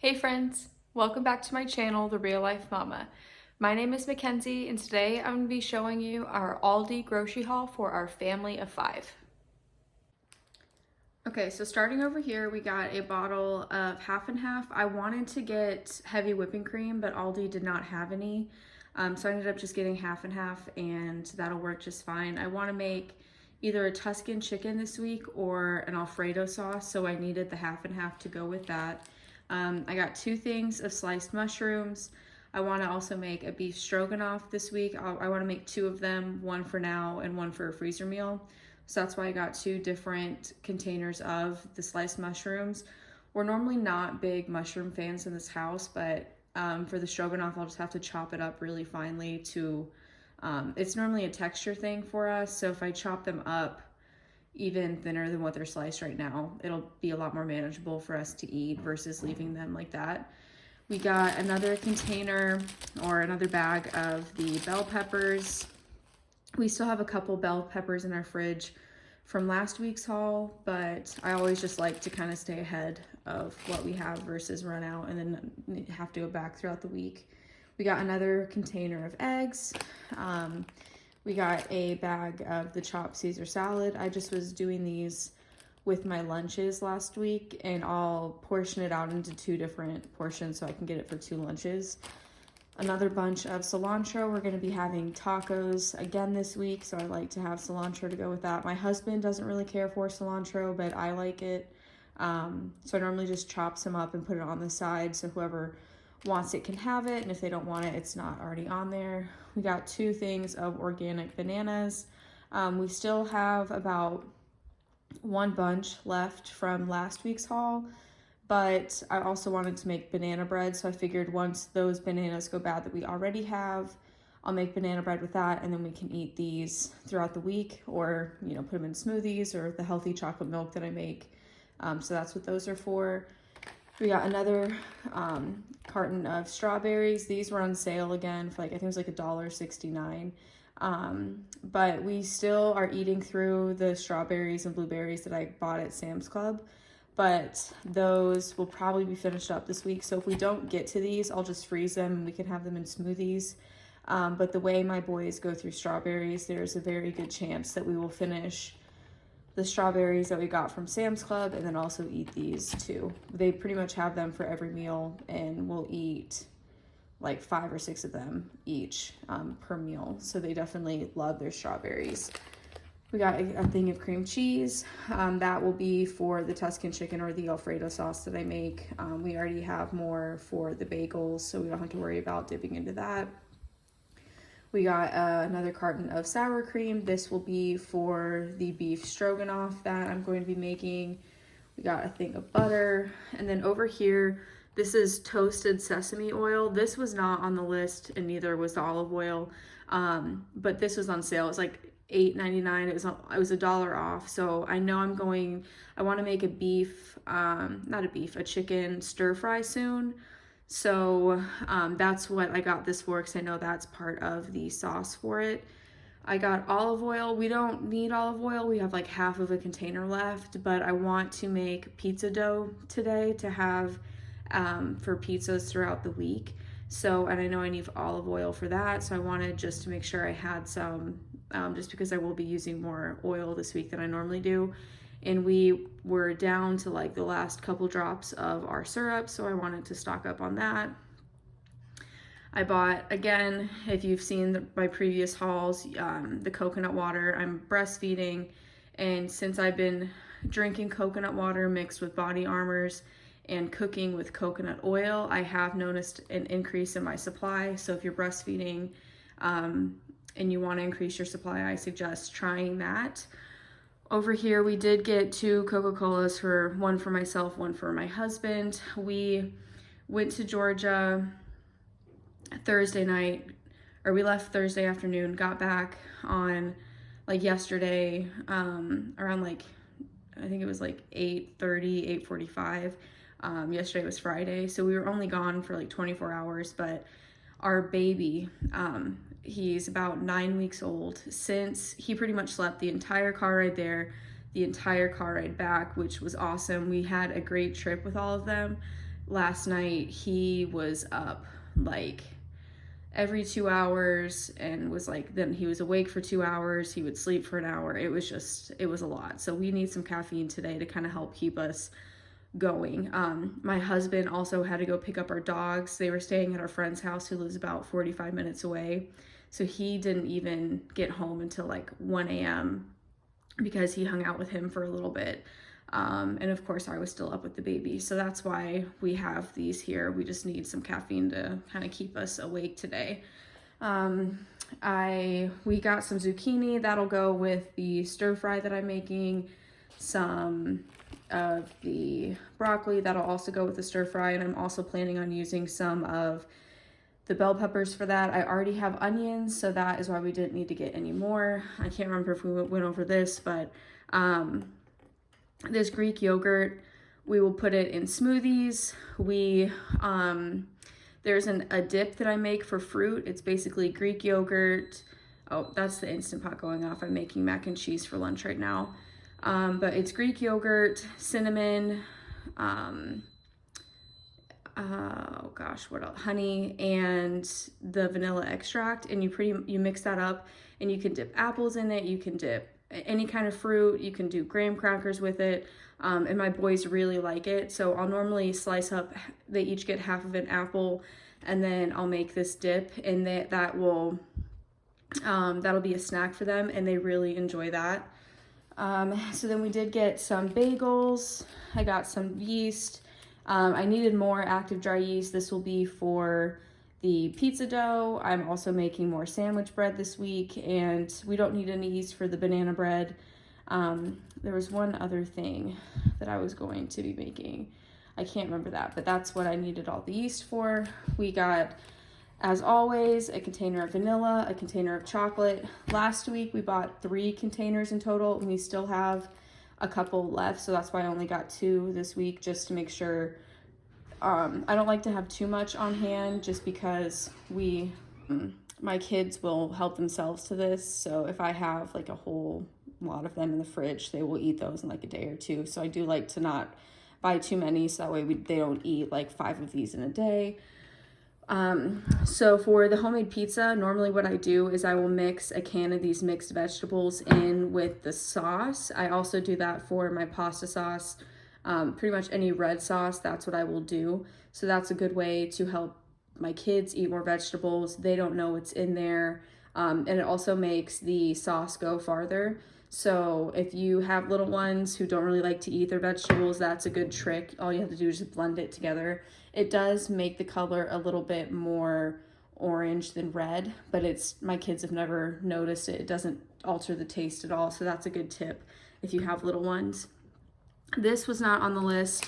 Hey friends, welcome back to my channel, The Real Life Mama. My name is Mackenzie and today I'm going to be showing you our Aldi grocery haul for our family of 5. Okay, so starting over here, we got a bottle of half and half. I wanted to get heavy whipping cream, but Aldi did not have any. So I ended up just getting half and half and that'll work just fine. I want to make either a Tuscan chicken this week or an Alfredo sauce, so I needed the half and half to go with that. I got 2 things of sliced mushrooms. I want to also make a beef stroganoff this week. I want to make 2 of them, one for now and one for a freezer meal. So that's why I got 2 different containers of the sliced mushrooms. We're normally not big mushroom fans in this house, but for the stroganoff, I'll just have to chop it up really finely to, it's normally a texture thing for us. So if I chop them up even thinner than what they're sliced right now, it'll be a lot more manageable for us to eat versus leaving them like that. We got another container or another bag of the bell peppers. We still have a couple bell peppers in our fridge from last week's haul, but I always just like to kind of stay ahead of what we have versus run out and then have to go back throughout the week. We got another container of eggs. We got a bag of the chopped Caesar salad. I just was doing these with my lunches last week, and I'll portion it out into 2 different portions so I can get it for 2 lunches. Another bunch of cilantro. We're going to be having tacos again this week, so I like to have cilantro to go with that. My husband doesn't really care for cilantro, but I like it. So I normally just chop some up and put it on the side so whoever wants it can have it, and if they don't want it, it's not already on there. We got 2 things of organic bananas. We still have about 1 bunch left from last week's haul, but I also wanted to make banana bread, so I figured once those bananas go bad that we already have, I'll make banana bread with that, and then we can eat these throughout the week, or put them in smoothies or the healthy chocolate milk that I make. So that's what those are for. We got another carton of strawberries. These were on sale again for I think it was like $1.69. But we still are eating through the strawberries and blueberries that I bought at Sam's Club, but those will probably be finished up this week. So if we don't get to these, I'll just freeze them and we can have them in smoothies. But the way my boys go through strawberries, there's a very good chance that we will finish the strawberries that we got from Sam's Club and then also eat these too. They pretty much have them for every meal, and we'll eat like 5 or 6 of them each per meal. So they definitely love their strawberries. We got a thing of cream cheese. That will be for the Tuscan chicken or the Alfredo sauce that I make. We already have more for the bagels, so we don't have to worry about dipping into that. We got another carton of sour cream. This will be for the beef stroganoff that I'm going to be making. We got a thing of butter. And then over here, this is toasted sesame oil. This was not on the list, and neither was the olive oil. But this was on sale. It was like $8.99. It was $1 off. So I know I want to make a chicken stir fry soon. So that's what I got this for, because I know that's part of the sauce for it. I got olive oil. We don't need olive oil. We have like half of a container left, but I want to make pizza dough today to have for pizzas throughout the week. So, and I know I need olive oil for that. So I wanted just to make sure I had some, just because I will be using more oil this week than I normally do. And we were down to like the last couple drops of our syrup, so I wanted to stock up on that. I bought, again, if you've seen my previous hauls, the coconut water. I'm breastfeeding, and since I've been drinking coconut water mixed with body armors and cooking with coconut oil, I have noticed an increase in my supply. So if you're breastfeeding and you want to increase your supply, I suggest trying that. Over here, we did get 2 Coca-Colas, one for myself, one for my husband. We went to Georgia Thursday night, or we left Thursday afternoon, got back on like yesterday, around like, I think it was like 8:30, 8:45. Yesterday was Friday, so we were only gone for like 24 hours, but our baby, he's about 9 weeks old. Since he pretty much slept the entire car ride there, the entire car ride back, which was awesome. We had a great trip with all of them. last night he was up like every 2 hours and was like, then he was awake for 2 hours, he would sleep for an hour. It was a lot. So we need some caffeine today to kind of help keep us going. My husband also had to go pick up our dogs. They were staying at our friend's house who lives about 45 minutes away. So he didn't even get home until like 1 a.m. because he hung out with him for a little bit. And of course I was still up with the baby. So that's why we have these here. We just need some caffeine to kind of keep us awake today. We got some zucchini that'll go with the stir fry that I'm making, some of the broccoli that'll also go with the stir fry, and I'm also planning on using some of the bell peppers for that. I already have onions, so that is why we didn't need to get any more. I can't remember if we went over this, but this Greek yogurt, we will put it in smoothies. There's a dip that I make for fruit. It's basically Greek yogurt. Oh, that's the Instant Pot going off. I'm making mac and cheese for lunch right now. But it's Greek yogurt, cinnamon, oh gosh, what else? Honey, and the vanilla extract. And you mix that up, and you can dip apples in it. You can dip any kind of fruit. You can do graham crackers with it. And my boys really like it. So I'll normally slice up, they each get half of an apple, and then I'll make this dip, and that'll be a snack for them, and they really enjoy that. So then we did get some bagels. I got some yeast. I needed more active dry yeast. This will be for the pizza dough. I'm also making more sandwich bread this week, and we don't need any yeast for the banana bread. There was one other thing that I was going to be making. I can't remember that, but that's what I needed all the yeast for. We got, as always, a container of vanilla, a container of chocolate. Last week we bought 3 containers in total, and we still have a couple left, so that's why I only got 2 this week, just to make sure. I don't like to have too much on hand, just because my kids will help themselves to this. So if I have like a whole lot of them in the fridge, they will eat those in like a day or 2. So I do like to not buy too many, so that way they don't eat like 5 of these in a day. So for the homemade pizza, normally what I do is I will mix a can of these mixed vegetables in with the sauce. I also do that for my pasta sauce. Pretty much any red sauce, that's what I will do. So that's a good way to help my kids eat more vegetables. They don't know what's in there. And it also makes the sauce go farther. So if you have little ones who don't really like to eat their vegetables, that's a good trick. All you have to do is just blend it together. It does make the color a little bit more orange than red, but my kids have never noticed it. It doesn't alter the taste at all. So that's a good tip if you have little ones. This was not on the list.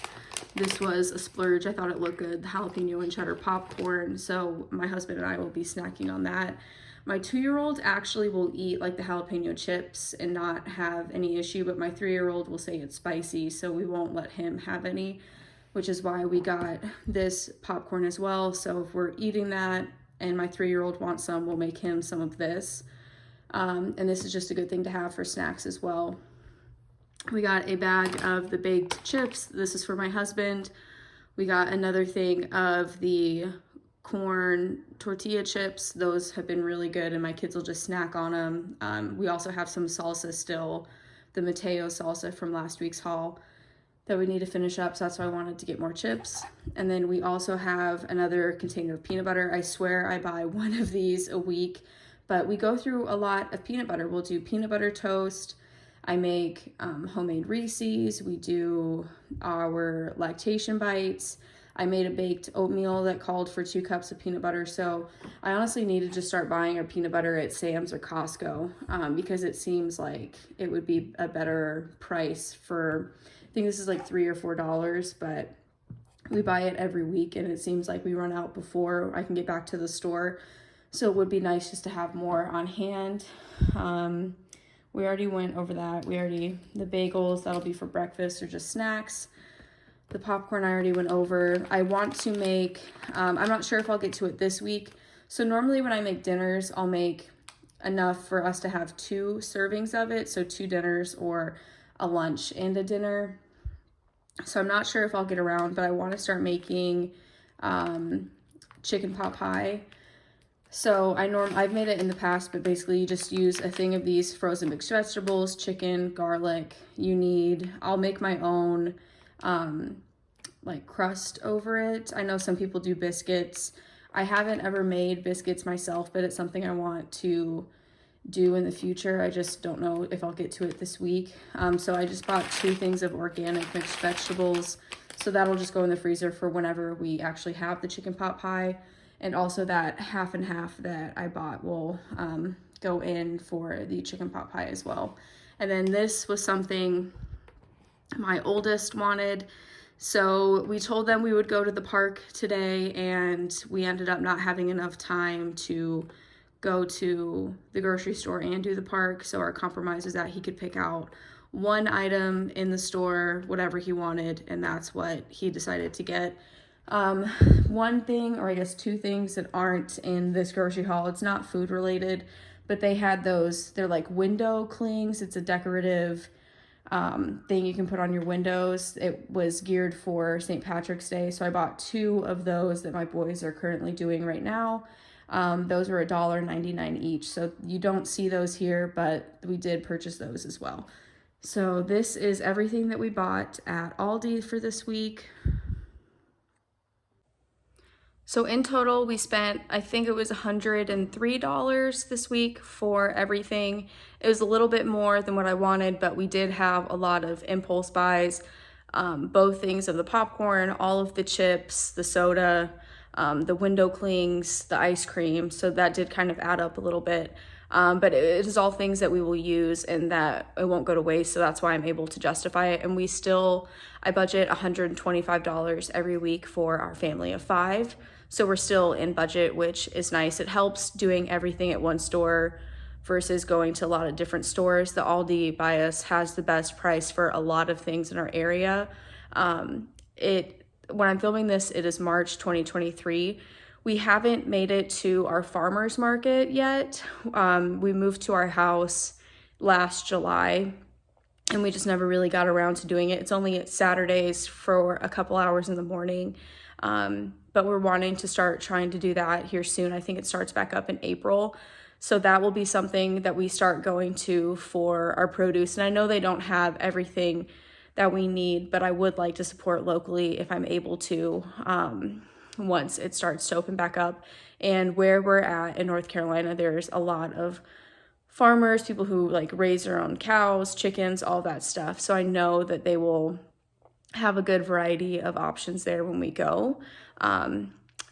This was a splurge. I thought it looked good, the jalapeno and cheddar popcorn. So my husband and I will be snacking on that. My 2-year-old actually will eat like the jalapeno chips and not have any issue, but my 3-year-old will say it's spicy, so we won't let him have any, which is why we got this popcorn as well. So if we're eating that and my 3-year-old wants some, we'll make him some of this. And this is just a good thing to have for snacks as well. We got a bag of the baked chips. This is for my husband. We got another thing of the corn tortilla chips. Those have been really good, and my kids will just snack on them. We also have some salsa still, the Mateo salsa from last week's haul that we need to finish up, so that's why I wanted to get more chips. And then we also have another container of peanut butter. I swear I buy one of these a week, but we go through a lot of peanut butter. We'll do peanut butter toast. I make homemade Reese's. We do our lactation bites. I made a baked oatmeal that called for 2 cups of peanut butter. So I honestly need to just start buying our peanut butter at Sam's or Costco, because it seems like it would be a better price for, I think this is like $3 or $4, but we buy it every week, and it seems like we run out before I can get back to the store. So it would be nice just to have more on hand. We already went over that. The bagels, that'll be for breakfast or just snacks. The popcorn I already went over. I want to make, I'm not sure if I'll get to it this week. So normally when I make dinners, I'll make enough for us to have 2 servings of it. So 2 dinners or a lunch and a dinner. So I'm not sure if I'll get around, but I want to start making chicken pot pie. So I've made it in the past, but basically you just use a thing of these frozen mixed vegetables, chicken, garlic. I'll make my own like crust over it. I know some people do biscuits. I haven't ever made biscuits myself, but it's something I want to do in the future. I just don't know if I'll get to it this week. So I just bought 2 things of organic mixed vegetables. So that'll just go in the freezer for whenever we actually have the chicken pot pie. And also that half and half that I bought will go in for the chicken pot pie as well. And then this was something my oldest wanted. So we told them we would go to the park today, and we ended up not having enough time to go to the grocery store and do the park. So our compromise is that he could pick out one item in the store, whatever he wanted, and that's what he decided to get. One thing, or I guess 2 things that aren't in this grocery haul, it's not food related, but they had they're like window clings. It's a decorative thing you can put on your windows. It was geared for St. Patrick's Day, so I bought 2 of those that my boys are currently doing right now. Those were $1.99 each, so you don't see those here, but we did purchase those as well. So this is everything that we bought at Aldi for this week. So in total, we spent, I think it was $103 this week for everything. It was a little bit more than what I wanted, but we did have a lot of impulse buys. Both things of the popcorn, all of the chips, the soda, the window clings, the ice cream. So that did kind of add up a little bit. But it is all things that we will use and that it won't go to waste. So that's why I'm able to justify it. And I budget $125 every week for our family of 5. So we're still in budget, which is nice. It helps doing everything at one store versus going to a lot of different stores. The Aldi by us has the best price for a lot of things in our area. When I'm filming this, it is March 2023. We haven't made it to our farmer's market yet. We moved to our house last July, and we just never really got around to doing it. It's only Saturdays for a couple hours in the morning. But we're wanting to start trying to do that here soon. I think it starts back up in April. So that will be something that we start going to for our produce. And I know they don't have everything that we need, but I would like to support locally if I'm able to, once it starts to open back up. And where we're at in North Carolina, there's a lot of farmers, people who like raise their own cows, chickens, all that stuff. So I know that they will have a good variety of options there when we go.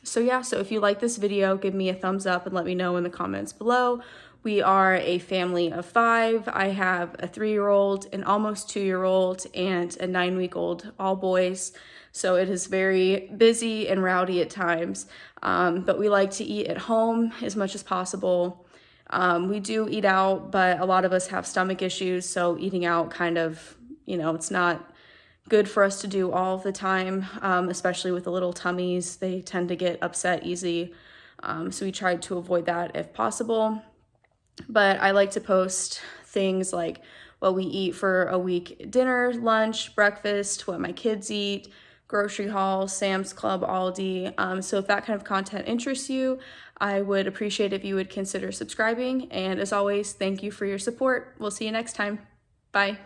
So if you like this video, give me a thumbs up and let me know in the comments below. We are a family of 5. I have a 3-year-old, an almost 2-year-old, and a 9-week-old, all boys. So it is very busy and rowdy at times. But we like to eat at home as much as possible. We do eat out, but a lot of us have stomach issues. So eating out kind of, it's not good for us to do all the time, especially with the little tummies. They tend to get upset easy. So we tried to avoid that if possible. But I like to post things like what we eat for a week, dinner, lunch, breakfast, what my kids eat, grocery haul, Sam's Club, Aldi. So if that kind of content interests you, I would appreciate if you would consider subscribing. And as always, thank you for your support. We'll see you next time. Bye.